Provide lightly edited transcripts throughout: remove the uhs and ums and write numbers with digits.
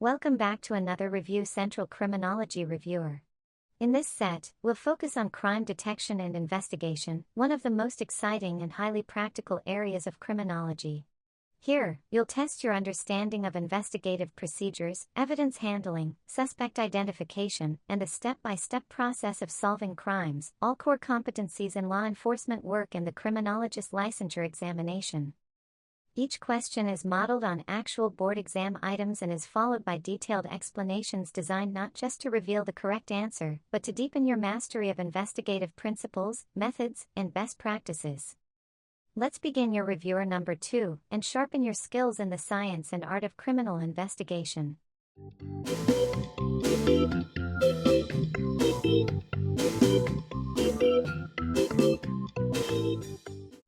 Welcome back to another Review Central Criminology Reviewer. In this set, we'll focus on crime detection and investigation, one of the most exciting and highly practical areas of criminology. Here, you'll test your understanding of investigative procedures, evidence handling, suspect identification, and the step-by-step process of solving crimes, all core competencies in law enforcement work and the criminologist licensure examination. Each question is modeled on actual board exam items and is followed by detailed explanations designed not just to reveal the correct answer, but to deepen your mastery of investigative principles, methods, and best practices. Let's begin your reviewer number 2 and sharpen your skills in the science and art of criminal investigation.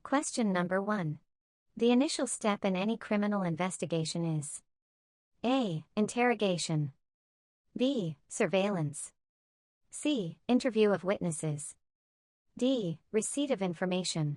Question number 1. The initial step in any criminal investigation is A. Interrogation. B. Surveillance. C. Interview of witnesses. D. Receipt of information.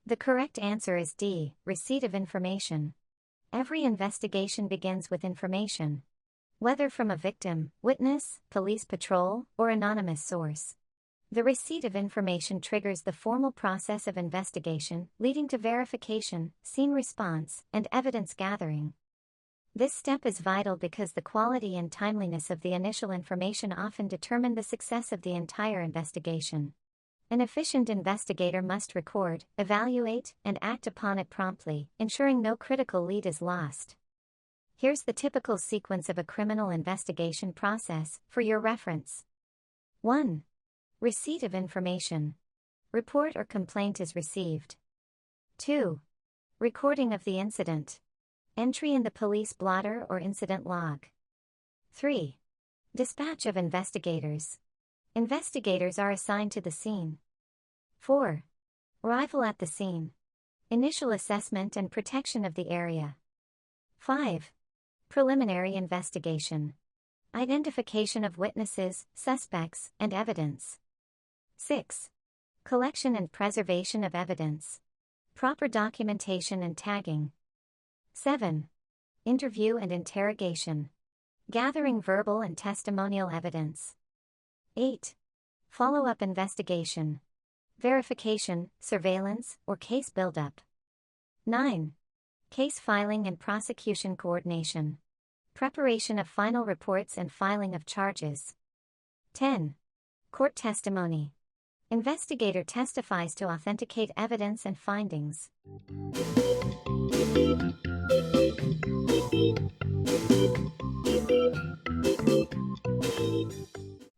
The correct answer is D. Receipt of information. Every investigation begins with information, whether from a victim, witness, police patrol, or anonymous source. The receipt of information triggers the formal process of investigation, leading to verification, scene response, and evidence gathering. This step is vital because the quality and timeliness of the initial information often determine the success of the entire investigation. An efficient investigator must record, evaluate, and act upon it promptly, ensuring no critical lead is lost. Here's the typical sequence of a criminal investigation process, for your reference. 1. Receipt of information. Report or complaint is received. 2. Recording of the incident. Entry in the police blotter or incident log. 3. Dispatch of investigators. Investigators are assigned to the scene. 4. Arrival at the scene. Initial assessment and protection of the area. 5. Preliminary investigation. Identification of witnesses, suspects, and evidence. 6. Collection and preservation of evidence. Proper documentation and tagging. 7. Interview and interrogation. Gathering verbal and testimonial evidence. 8. Follow-up investigation. Verification, surveillance, or case buildup. 9. Case filing and prosecution coordination. Preparation of final reports and filing of charges. 10. Court testimony. Investigator testifies to authenticate evidence and findings.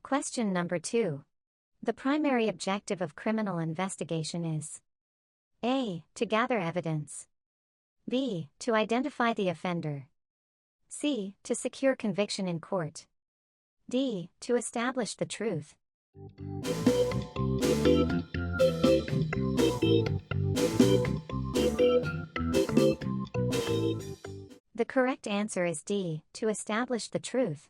Question number 2. The primary objective of criminal investigation is A. To gather evidence. B. To identify the offender. C. To secure conviction in court. D. To establish the truth. The correct answer is D. To establish the truth.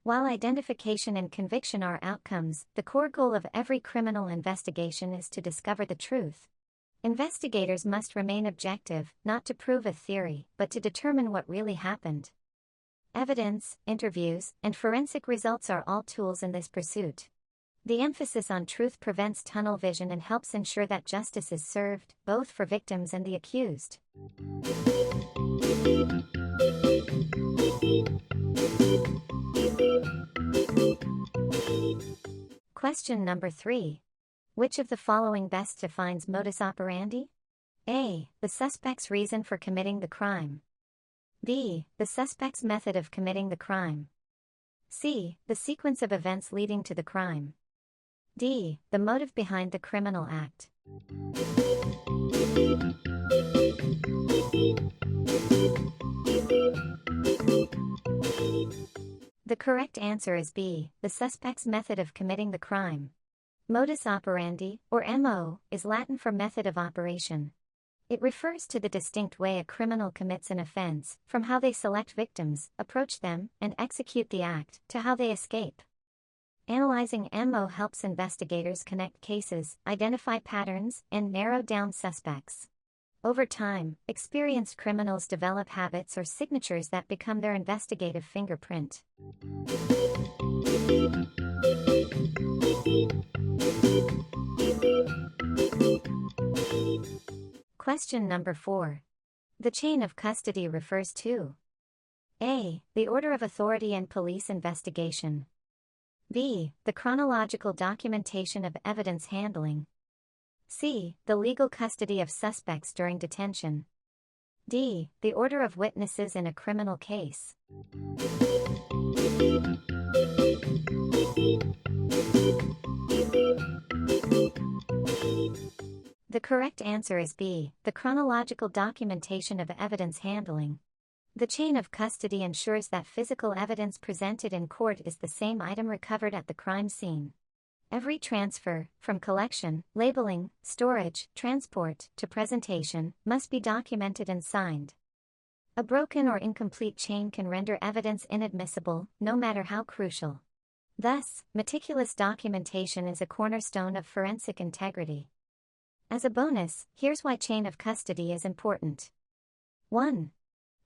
While identification and conviction are outcomes, the core goal of every criminal investigation is to discover the truth. Investigators must remain objective, not to prove a theory, but to determine what really happened. Evidence, interviews, and forensic results are all tools in this pursuit. The emphasis on truth prevents tunnel vision and helps ensure that justice is served, both for victims and the accused. Question number 3. Which of the following best defines modus operandi? A. The suspect's reason for committing the crime. B. The suspect's method of committing the crime. C. The sequence of events leading to the crime. D. The motive behind the criminal act. The correct answer is B. The suspect's method of committing the crime. Modus operandi, or MO, is Latin for method of operation. It refers to the distinct way a criminal commits an offense, from how they select victims, approach them, and execute the act, to how they escape. Analyzing MO helps investigators connect cases, identify patterns, and narrow down suspects. Over time, experienced criminals develop habits or signatures that become their investigative fingerprint. Question number 4. The chain of custody refers to A. The order of authority in police investigation. B. The chronological documentation of evidence handling. C. The legal custody of suspects during detention. D. The order of witnesses in a criminal case. The correct answer is B. The chronological documentation of evidence handling. The chain of custody ensures that physical evidence presented in court is the same item recovered at the crime scene. Every transfer, from collection, labeling, storage, transport, to presentation, must be documented and signed. A broken or incomplete chain can render evidence inadmissible, no matter how crucial. Thus, meticulous documentation is a cornerstone of forensic integrity. As a bonus, here's why chain of custody is important. 1.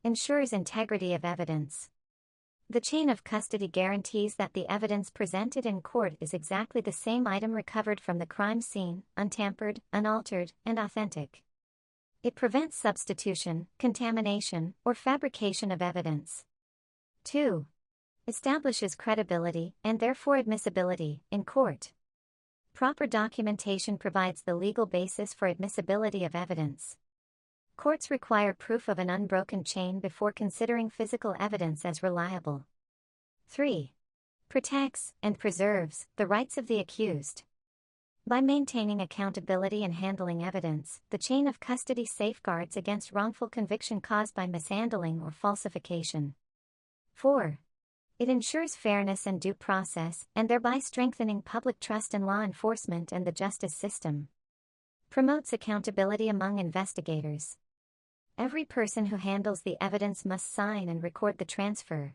Ensures integrity of evidence. The chain of custody guarantees that the evidence presented in court is exactly the same item recovered from the crime scene, untampered, unaltered, and authentic. It prevents substitution, contamination, or fabrication of evidence. 2. Establishes credibility, and therefore admissibility, in court. Proper documentation provides the legal basis for admissibility of evidence. Courts require proof of an unbroken chain before considering physical evidence as reliable. 3. Protects and preserves the rights of the accused. By maintaining accountability and handling evidence, the chain of custody safeguards against wrongful conviction caused by mishandling or falsification. 4. It ensures fairness and due process, and thereby strengthening public trust in law enforcement and the justice system. Promotes accountability among investigators. Every person who handles the evidence must sign and record the transfer.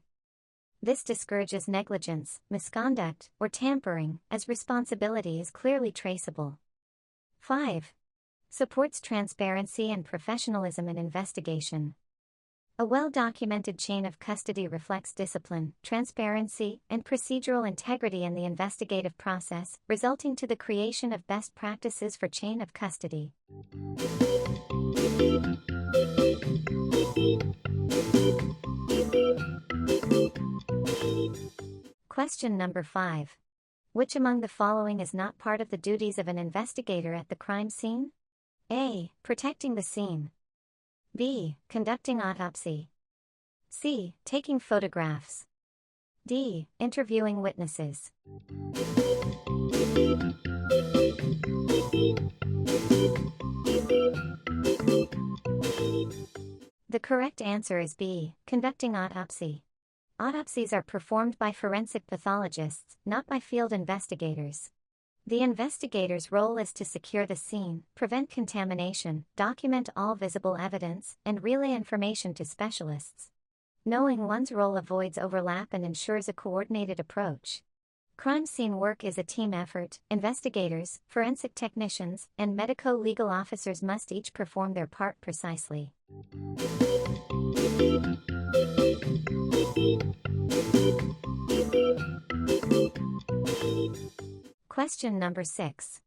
This discourages negligence, misconduct, or tampering, as responsibility is clearly traceable. 5. Supports transparency and professionalism in investigation. A well-documented chain of custody reflects discipline, transparency, and procedural integrity in the investigative process, resulting to the creation of best practices for chain of custody. Question number 5. Which among the following is not part of the duties of an investigator at the crime scene? A. Protecting the scene. B. Conducting autopsy. C. Taking photographs. D. Interviewing witnesses. The correct answer is B. Conducting autopsy. Autopsies are performed by forensic pathologists, not by field investigators. The investigator's role is to secure the scene, prevent contamination, document all visible evidence, and relay information to specialists. Knowing one's role avoids overlap and ensures a coordinated approach. Crime scene work is a team effort. Investigators, forensic technicians, and medico-legal officers must each perform their part precisely. Question number 6.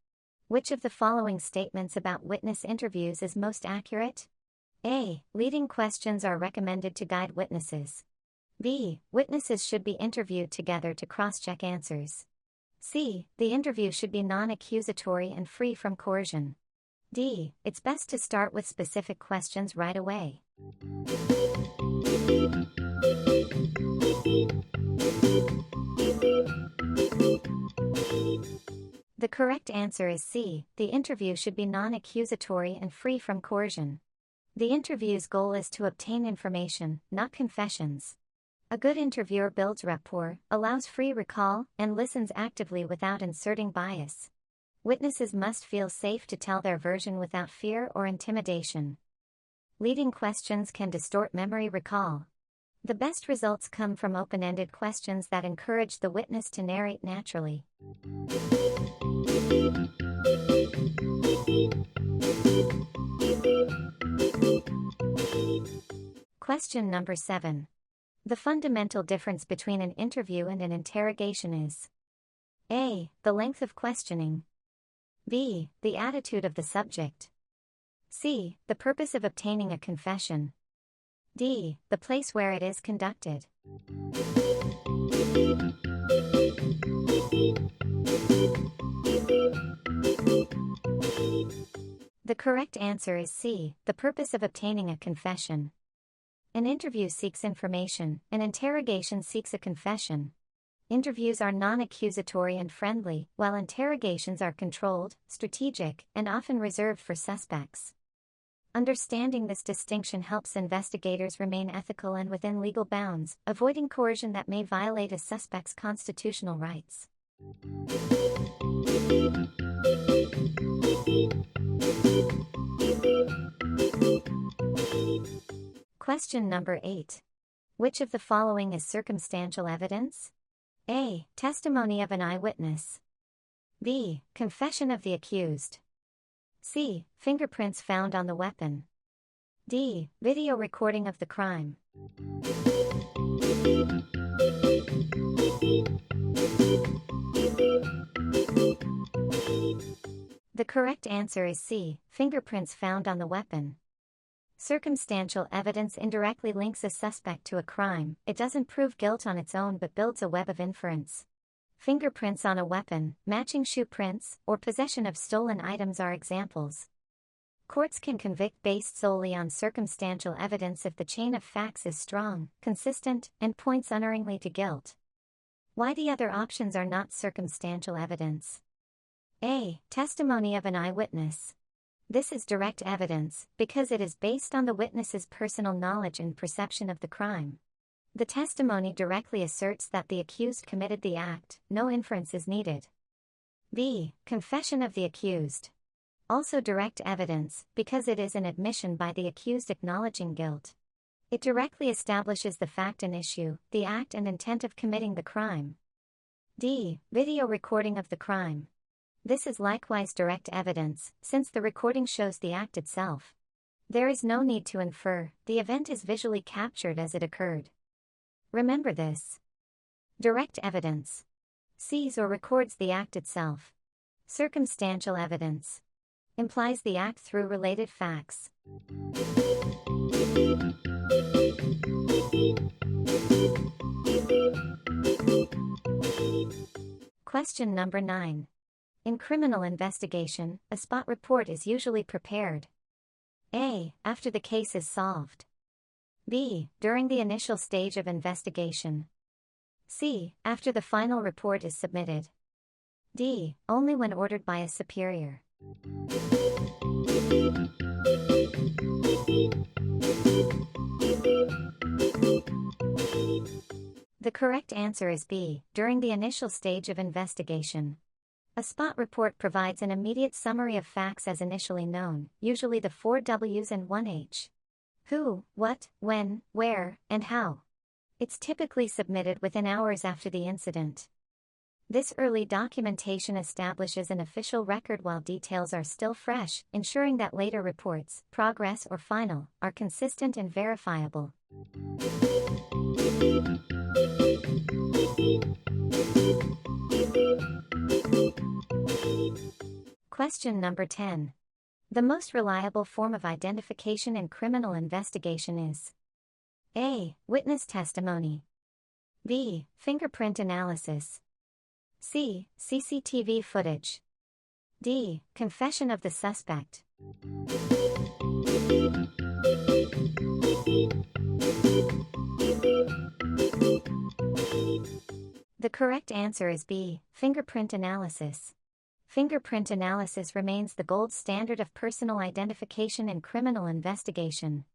Which of the following statements about witness interviews is most accurate? A. Leading questions are recommended to guide witnesses. B. Witnesses should be interviewed together to cross-check answers. C. The interview should be non-accusatory and free from coercion. D. It's best to start with specific questions right away. The correct answer is C. The interview should be non-accusatory and free from coercion. The interview's goal is to obtain information, not confessions. A good interviewer builds rapport, allows free recall, and listens actively without inserting bias. Witnesses must feel safe to tell their version without fear or intimidation. Leading questions can distort memory recall. The best results come from open-ended questions that encourage the witness to narrate naturally. Question number 7. The fundamental difference between an interview and an interrogation is: A. The length of questioning. B. The attitude of the subject. C. The purpose of obtaining a confession. D. The place where it is conducted. The correct answer is C. The purpose of obtaining a confession. An interview seeks information, an interrogation seeks a confession. Interviews are non-accusatory and friendly, while interrogations are controlled, strategic, and often reserved for suspects. Understanding this distinction helps investigators remain ethical and within legal bounds, avoiding coercion that may violate a suspect's constitutional rights. Question number 8. Which of the following is circumstantial evidence? A. Testimony of an eyewitness. B. Confession of the accused. C. Fingerprints found on the weapon. D. Video recording of the crime. The correct answer is C. Fingerprints found on the weapon. Circumstantial evidence indirectly links a suspect to a crime. It doesn't prove guilt on its own but builds a web of inference. Fingerprints on a weapon, matching shoe prints, or possession of stolen items are examples. Courts can convict based solely on circumstantial evidence if the chain of facts is strong, consistent, and points unerringly to guilt. Why the other options are not circumstantial evidence? A. Testimony of an eyewitness. This is direct evidence, because it is based on the witness's personal knowledge and perception of the crime. The testimony directly asserts that the accused committed the act, no inference is needed. B. Confession of the accused. Also direct evidence, because it is an admission by the accused acknowledging guilt. It directly establishes the fact in issue, the act and intent of committing the crime. D. Video recording of the crime. This is likewise direct evidence, since the recording shows the act itself. There is no need to infer, the event is visually captured as it occurred. Remember this. Direct evidence sees or records the act itself. Circumstantial evidence implies the act through related facts. Question number 9. In criminal investigation, a spot report is usually prepared. A. After the case is solved. B. During the initial stage of investigation. C. After the final report is submitted. D. Only when ordered by a superior. The correct answer is B. During the initial stage of investigation. A spot report provides an immediate summary of facts as initially known, usually the 4 W's and 1 H. Who, what, when, where, and how. It's typically submitted within hours after the incident. This early documentation establishes an official record while details are still fresh, ensuring that later reports, progress or final, are consistent and verifiable. Question number 10. The most reliable form of identification in criminal investigation is: A. Witness testimony. B. Fingerprint analysis. C. CCTV footage. D. Confession of the suspect. The correct answer is B. Fingerprint analysis. Fingerprint analysis remains the gold standard of personal identification in criminal investigation.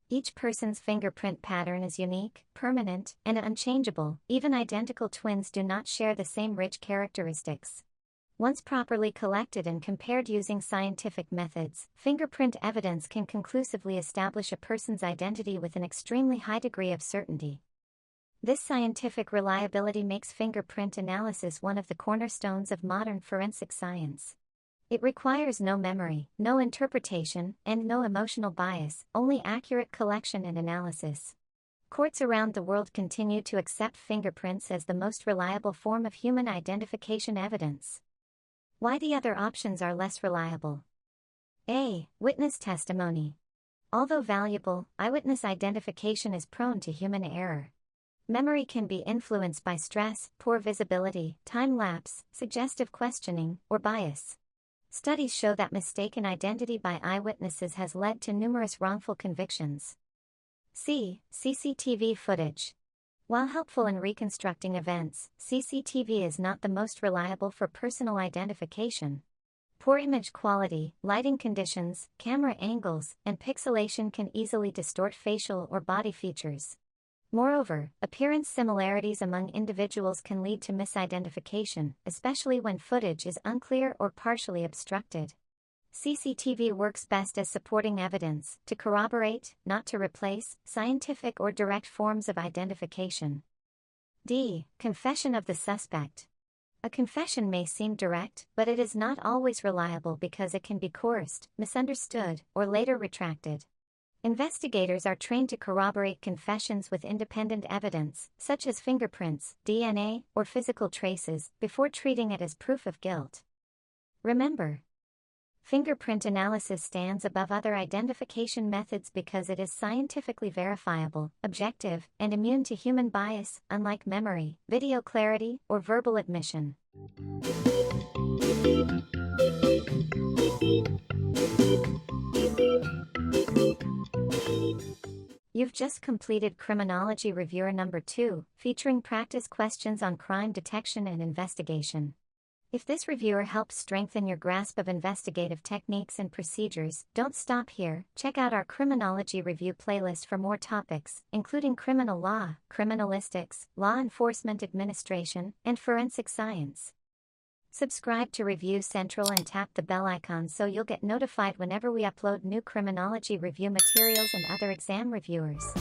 Each person's fingerprint pattern is unique, permanent, and unchangeable. Even identical twins do not share the same ridge characteristics. Once properly collected and compared using scientific methods, fingerprint evidence can conclusively establish a person's identity with an extremely high degree of certainty. This scientific reliability makes fingerprint analysis one of the cornerstones of modern forensic science. It requires no memory, no interpretation, and no emotional bias, only accurate collection and analysis. Courts around the world continue to accept fingerprints as the most reliable form of human identification evidence. Why the other options are less reliable? A. Witness testimony. Although valuable, eyewitness identification is prone to human error. Memory can be influenced by stress, poor visibility, time lapse, suggestive questioning, or bias. Studies show that mistaken identity by eyewitnesses has led to numerous wrongful convictions. C. CCTV footage. While helpful in reconstructing events, CCTV is not the most reliable for personal identification. Poor image quality, lighting conditions, camera angles, and pixelation can easily distort facial or body features. Moreover, appearance similarities among individuals can lead to misidentification, especially when footage is unclear or partially obstructed. CCTV works best as supporting evidence, to corroborate, not to replace, scientific or direct forms of identification. D. Confession of the suspect. A confession may seem direct, but it is not always reliable because it can be coerced, misunderstood, or later retracted. Investigators are trained to corroborate confessions with independent evidence, such as fingerprints, DNA, or physical traces, before treating it as proof of guilt. Remember, fingerprint analysis stands above other identification methods because it is scientifically verifiable, objective, and immune to human bias, unlike memory, video clarity, or verbal admission. You've just completed Criminology Reviewer number 2, featuring practice questions on crime detection and investigation. If this reviewer helps strengthen your grasp of investigative techniques and procedures, don't stop here. Check out our Criminology Review playlist for more topics, including criminal law, criminalistics, law enforcement administration, and forensic science. Subscribe to Review Central and tap the bell icon so you'll get notified whenever we upload new criminology review materials and other exam reviewers.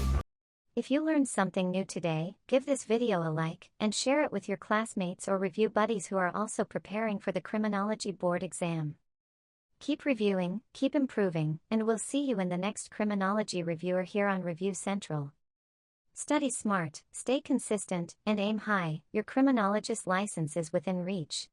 If you learned something new today, give this video a like, and share it with your classmates or review buddies who are also preparing for the Criminology Board Exam. Keep reviewing, keep improving, and we'll see you in the next Criminology Reviewer here on Review Central. Study smart, stay consistent, and aim high. Your criminologist license is within reach.